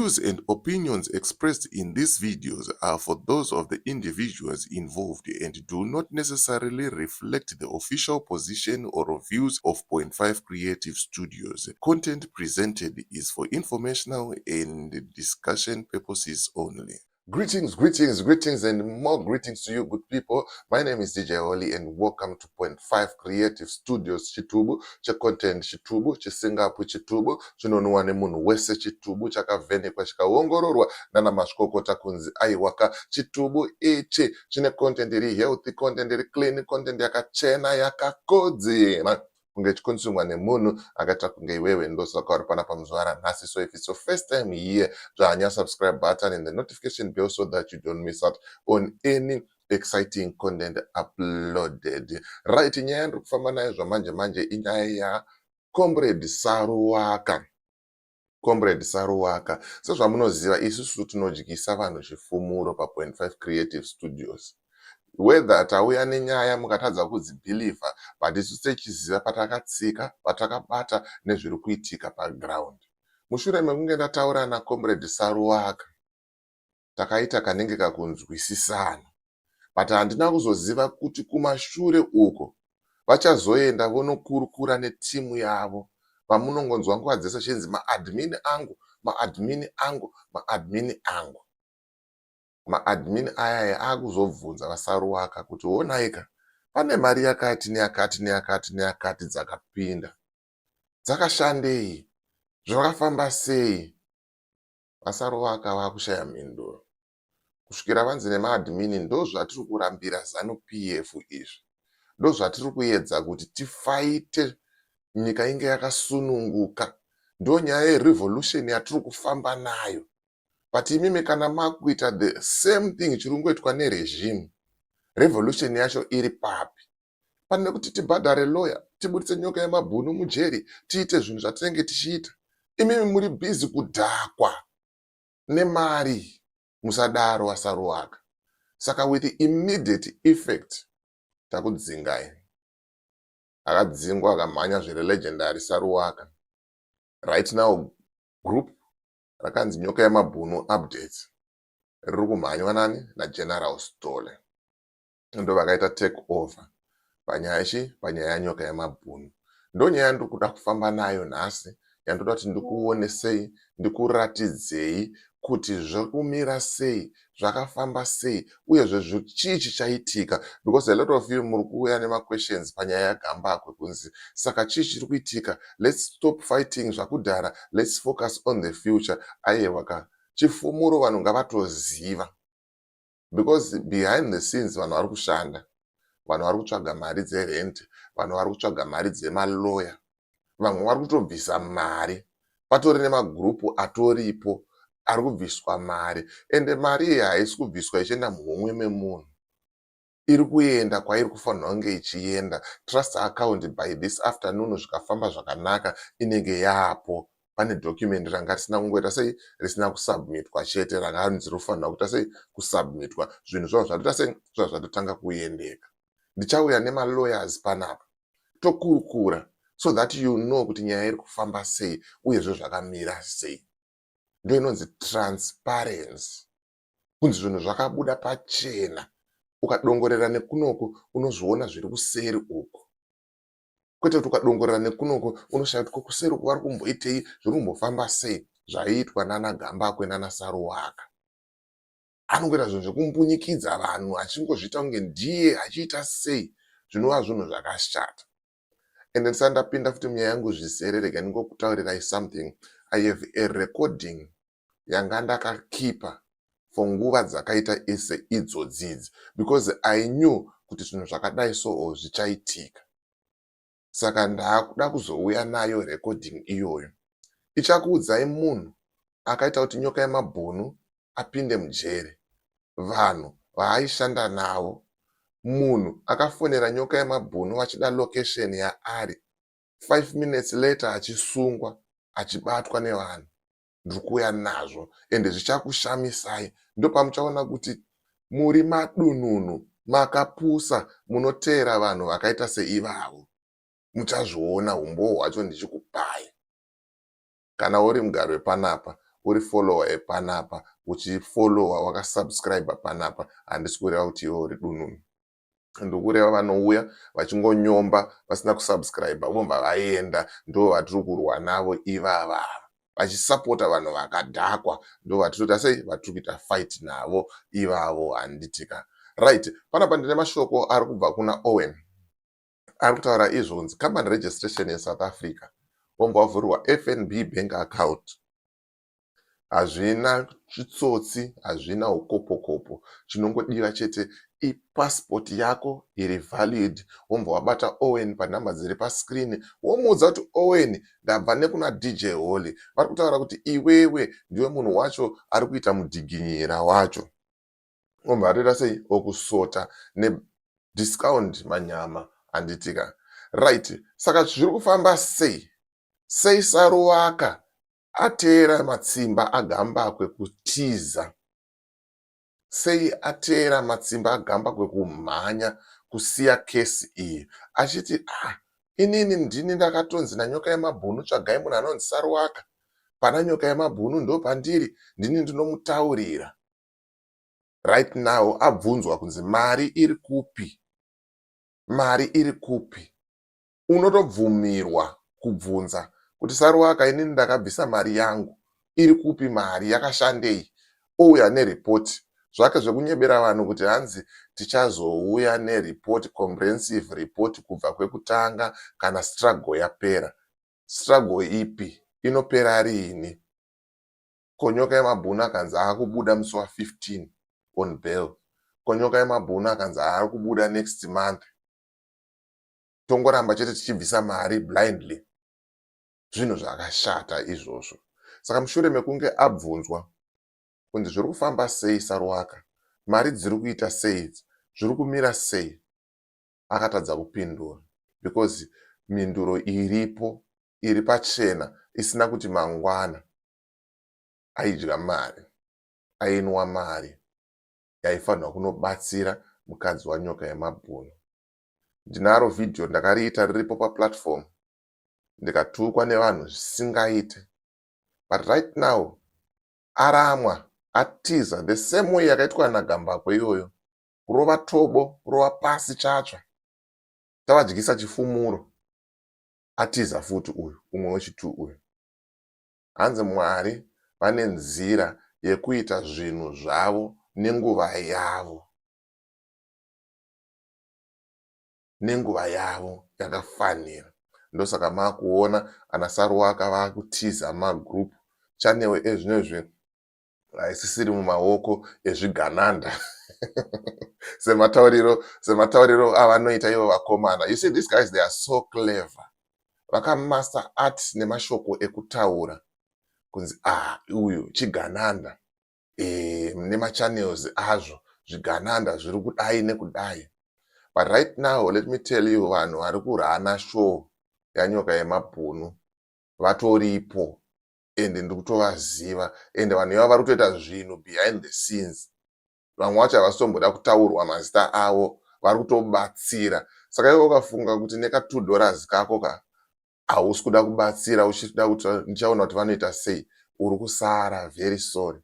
views and opinions expressed in these videos are for those of the individuals involved and do not necessarily reflect the official position or views of Point 5 Creative Studios. Content presented is for informational and discussion purposes only. Greetings, and more greetings to you, good people. My name is DJ Oli, and welcome to Point 5 Creative Studios Chitubu, content Chitubu, Singapu Chitubu, chinonwa nemunhu wese Chitubu, chakavhenekwa chikaongororwa nana mazvikokota kunzi aiwaka Chitubu ichi chine content iri healthy, content iri clean, content yakachena yakakodzera kunge chikonsumwa nemunhu akaita kunge iwewe ndosaka uri pana pamuzuva ranhasi. So if it's your first time here, dzvanya subscribe button and the notification bell so that you don't miss out on any exciting content uploaded. Right, nyaya yandiri kufamba nayo zvamanje inyaya yaComrade Saruwaka. Comrade Saruwaka, sezvamunoziva isusu tinodyisa vanhu chifumuro pa Point 5 Creative Studios. Whether tauya nenyaya mukatadza kudzibhilivha, but isusu tichiziva patakatsika, patakabata nezviri kuitika paground. Mushure mekunge ndataura naComrade Saruwaka, takaita kanenge kakunzwisisana, but handina kuzoziva kuti kumashure uko vachazoenda vonokurukura netimu yavo, vamunongonzwa nguva dzese chinzi maadmin angu. Maadmin aya akuzobvunza vaSaruwaka kuti onaika pane mari yakati neyakati dzakapinda, dzakashandei, zvakafamba sei? VaSaruwaka vakushaya mhinduro. Kusvikira vanzi nemaadmin ndo zvatiri kurambira ZANU-PF izvi, ndo zvatiri kuedza kuti tifaite nyika inge yakasununguka, ndo nyaya yerevolution yatiri kufamba nayo. But imimi kana makuita the same thing chiri kungoitwa neregime, revolution yacho iri papi? Pane kuti tibhadhare lawyer, tibudise nyoka yemabhunu mujeri, tiite zvinhu zvatinenge tichiita. Imimi muri busy kudhakwa nemari. Musadaro vaSaruwaka. Saka with the immediate effect takudzingai. Akadzingwa akamhanya zviri legendary Saruwaka. Right now group rakanzi nyoka yemabhunu updates riri kumhanywa nani naGeneral Stole. Ndo vakaita take over panyaya yanyoka yemabhunu. Ndo nyaya yandiri kuda kufamba nayo nhasi, yandoda kuti ndikuonesei, ndikuratidzei kuti zvakumira sei, zvakafamba sei, uyezve chii chichaitika, because a lot of you muri kuuya nemaquestions panyaya yaGambakwe kunzi saka chii chiri kuitika, let's stop fighting zvakudhara, let's focus on the future. Aiwaka chifumuro vanhu ngavatoziva, because behind the scenes vanhu vari kushanda, vanhu vari kutsvaga mari dzerent, vanhu vari kutsvaga mari dzemaloya, vamwe vari kutobvisa mari, patori nemagrupu atoripo ari kubviswa mari, ende mari iyi haisi kubviswa ichienda muhomwe memunhu, iri kuenda kwairi kufanirwa kunge ichienda. Trust account by this afternoon zvikafamba zvakanaka inenge yapo. Pane document ranga risina kungoita sei, risina kusubmitwa chete, ranganzi rofanirwa kuita sei, kusubmitwa. Zvinhu zvavo zvatoita sei, zvatotanga kuendeka. Ndichauya nemalawyers panapa, tokurukura so that you know kuti nyaya iri kufamba sei uyezve zvakamira sei. Ndo inonzi transparency, kunzi zvinhu zvakabuda pachena, ukadongorera nekunoku unozviona zviri kuseri uko, kwete kuti ukadongorera nekunoku unoshaya kuti kuseri uko vari kumboitei, zviri kumbofamba sei. Zvaiitwa nana Gambakwe nana Saruwaka. Anongoita zvinhu zvekumbunyikidza vanhu, achingozviita kunge ndiye achiita sei, zvinova zvinhu zvakashata. Ende ndisati ndapinda futi munyaya yangu zvizere, rega ndingokutaurirai something. I have a recording yanga ndakakipa for nguva dzakaita ese idzodzidzi, because I knew kuti zvinhu zvakadai so zvichaitika. Saka ndakuda kuzouya nayo recording iyoyo. Ichakuudzai munhu akaita kuti nyoka yemabhunu apinde mujeri, vanhu vaaishanda navo, munhu akafonera nyoka yemabhunu achida location yaari, 5 minutes later achisungwa, achibatwa nevanhu. Ndiri kuuya nazvo ende zvichakushamisai. Ndo pamuchaona kuti muri madununu, makapusa, munoteera vanhu vakaita seivavo. Muchazviona umbohwa hwacho ndichikupai. Kana uri mugaro wepanapa, uri follower panapa, uchifollowa wakasubscribe panapa, handisi kureva kuti iwe uri dununu. Ndokureva vanouya vachingonyomba vasina kusubscribe vobva vaenda, ndo vatiri kurwa navo ivava. Vachisapota vanhu vakadhakwa, ndo vatiri sei, vatiri kuita fight navo ivavo handitika. Right, panapa ndine mashoko ari kubva kuna Owen. Ari kutaura izvonzi company registration yeSouth Africa vomba wavhurwa FNB bank account. Hazvina chitsotsi, hazvina ukopo-kopo. Chinongodiwa chete passport yako iri valid. Womba wabata Owen panhamba dziri pascreen. Womuudza kuti Owen, ndabva nekuna DJ Holly. Vari kutaura kuti iwewe ndiwe munhu wacho ari kuita mudhiginyira wacho. Womba atoita sei, okusota nediscount manyama handitika. Right, saka zviri kufamba sei? Sei Saruwaka atera matsimba agambakwe kutiza? Sei atera matsimba agambakwe kumhanya kusiya kesi iyi? Achiti inini ndini ndakatonzi nanyoka yemabhunu tsvagai munhu anonzi Saruwaka. Pana nyoka yemabhunu ndo pandiri, ndini ndinomutaurira. Right now abvunzwa kunzi mari iri kupi? Mari iri kupi? Unotobvumirwa kubvunza kuti Saruwaka, inini ndakabvisa mari yangu, iri kupi mari, yakashandei? Ouya neripoti. Zvake zvekunyebera vanhu kuti hanzi tichazouya neripoti, comprehensive report kubva kwekutanga kana struggle yapera. Struggle ipi? Inopera rini? Konyoka yemabhunu akanzi akubuda musi wa15 on bail. Konyoka yemabhunu akanzi akubuda next month. Tongoramba chete tichibvisa mari blindly. Zvinhu zvakashata izvozvo. Saka mushure mekunge abvunzwa kunzi zviri kufamba sei Saruwaka, mari dziri kuita sei, zviri kumira sei, akatadza kupindura, because mhinduro iripo iri pachena isina kuti mangwana aidya mari, ainwa mari yaifanirwa kunobatsira mukadzi wanyoka yemabhunu. Ndinaro vhidhiyo ndakariita riripo paplatform, ndikatukwa nevanhu zvisingaite. But right now aramwa, atiza the same way yakaitwa naGambakwe iyoyo, kurova tobo, kurova pasi chatsva, tavadyisa chifumuro. Atiza futi uyu, umwe wechitu uyu. Hanzi Mwari vane nzira yekuita zvinhu zvavo nenguva yavo. Nenguva yavo yakafanira. Ndosaka makuona ana Saruwaka vakutiza magroup chanewe ezvinezvi haisisiri mumaoko ezvigananda. Sematauriro avanoita ivo vakomana. You see, these guys, they are so clever. Vakamaster art nemashoko ekutaura. Kunzi, uyu chigananda. Nemachannels azvo, zvigananda zviri kudai nekudai. But right now, let me tell you, vanhu vari kurana show yanyoka yemabhunu vatoripo, ende ndikutovaziva, ende vanhu ivavo vari kutoita zvinhu behind the scenes. Vamwe vacho havasitomboda kutaurwa mazita avo, vari kutobatsira. Saka iwe ukafunga kuti neka $2 kako hausi kuda kubatsira, uchida kuti ndichaona kuti vanoita sei, uri kusara very sorry.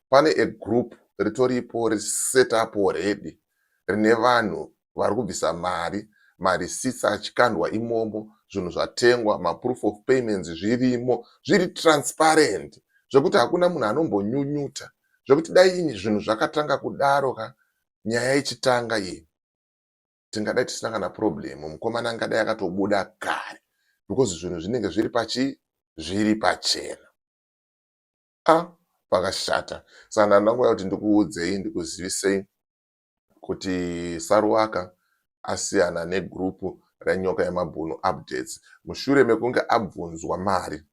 Pane a group ritoripo set up already, rine vanhu vari kubvisa mari, receipts achikandwa imomo, zvinhu zvatengwa, maproof of payments zvirimo, zviri transparent, zvekuti hakuna munhu anombonyunyuta, zvekuti dai zvinhu zvakatanga kudaro nyaya ichitanga iyi, tingadai tisina kana problem, mukomana angadai akatobuda kare, because zvinhu zvinenge zviri pachena. Pakashata. Saka ndangoya kuti ndikuudzei, ndikuzivisei kuti Saruwaka asiyana negrupu renyoka yemabhunu updates. Mushure mekunge abvunzwa mari,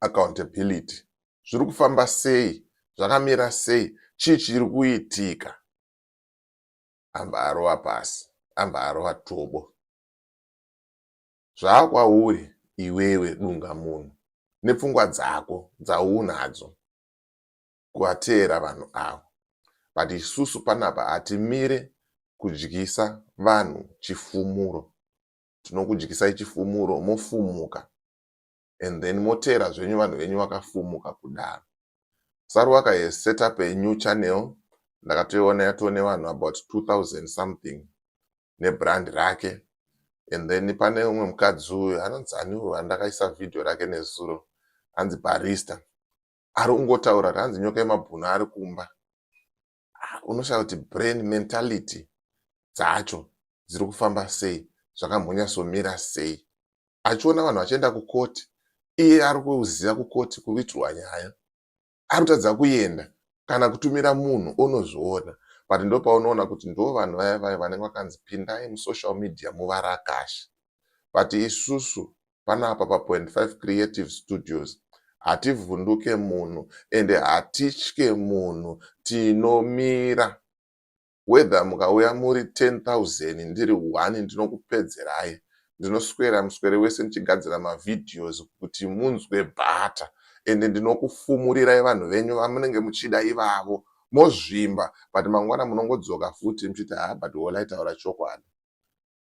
accountability, zviri kufamba sei, zvakamira sei, chii chiri kuitika, amba arova pasi, amba arova tobo. Zvakwauri iwewe dunga munhu nepfungwa dzako dzaunadzo kuvateera vanhu avo. But isusu panapa hatimire kudyisa vanhu chifumuro. Tinokudyisai chifumuro mofumuka, and then moteera zvenyu vanhu venyu vakafumuka kudaro. Saruwaka has set up a new channel. Ndakatoiona yatone vanhu about 2000 something nebrand rake. And then pane umwe mukadzi uyu anonzi aniwo andakaisa vhidhiyo rake nezuro, anzi Barista. Ari kungotaura kuti hanzi nyoka yemabhunu ari kumba. Unoshaya kuti brain mentality dzacho dziri kufamba sei, zvakambonyasomira sei. Achiona vanhu vachienda kukoti, iye ari kuziva kukoti kuitirwa nyaya. Ari kutadza kuenda kana kutumira munhu onozviona. But ndo paunoona kuti ndo vanhu vaya vaya vanenge vakanzi pindai musocial media muvarakashi. But isusu panapa pa.5 Creative Studios hativhunduke munhu ende hatitye munhu, tinomira. Whether mukauya muri 10,000 ndiri 1 ndinokupedzerai. Ndinoswera muswere wese ndichigadzira mavhidhios kuti munzwe bhata. Ende ndinokufumurirai vanhu venyu vamunenge muchida ivavo. Mozvimba, but mangwana munongodzoka futi muchiti but Olai taura chokwadi.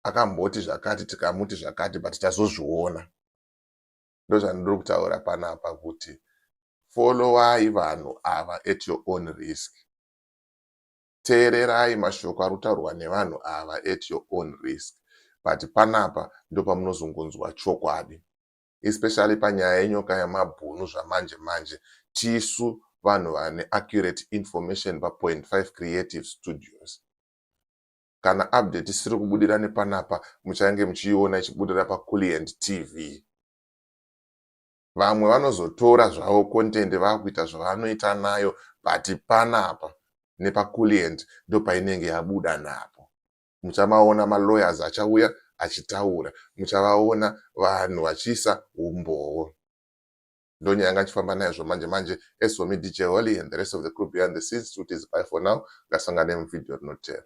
Akamboti zvakati tikamuti zvakati, but tazozviona. Ndozvandiri kutaura panapa kuti followai vanhu ava at your own risk. Teererai mashoko ari kutaurwa nevanhu ava at your own risk. But panapa ndo pamunozongonzwa chokwadi. Especially panyaya yenyoka yamabhunu zvamanje manje. Tisu vanhu vane accurate information pa.5 Creative Studios. Kana update isiri kubudira nepanapa, muchange muchiiona ichibudira paCooliant TV. Vamwe vanozotora zvavo content vakuita zvavanoita nayo, but panapa nepaCooliant ndo painenge yabuda napo. Muchamaona malawyers achauya achitaura, muchavaona vanhu vachiisa umboo. Ndo nyaya yanga chifamba nayo zvamanje manje. As for me, DJ Holly and the rest of the crew behind the scenes, it is bye for now. Ngasangane muvidhiyo rinotevera.